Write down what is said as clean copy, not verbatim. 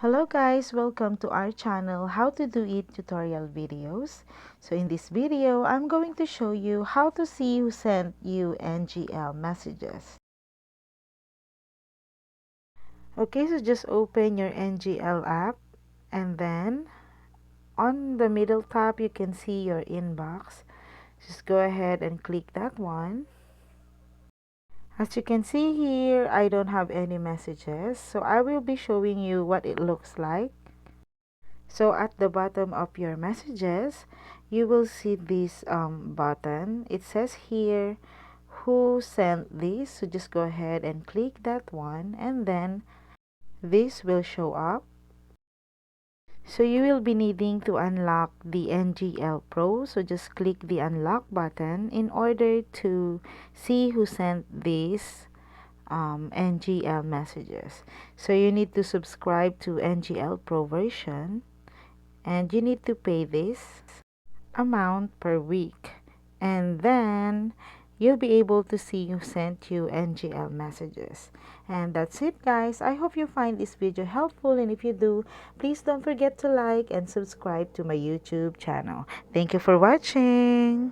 Hello guys, welcome to our channel How to Do It tutorial videos. So in this video, I'm going to show you how to see who sent you NGL messages. Okay, so just open your NGL app and then on the middle tab you can see your inbox. Just go ahead and click that one. As you can see here, I don't have any messages, so I will be showing you what it looks like. So at the bottom of your messages, you will see this button. It says here, who sent this? So just go ahead and click that one and then this will show up. So you will be needing to unlock the NGL Pro. So just click the unlock button in order to see who sent these NGL messages. So you need to subscribe to NGL Pro version. And you need to pay this amount per week, and then you'll be able to see who sent you NGL messages. And that's it guys. I hope you find this video helpful, and if you do, please don't forget to like and subscribe to my YouTube channel. Thank you for watching.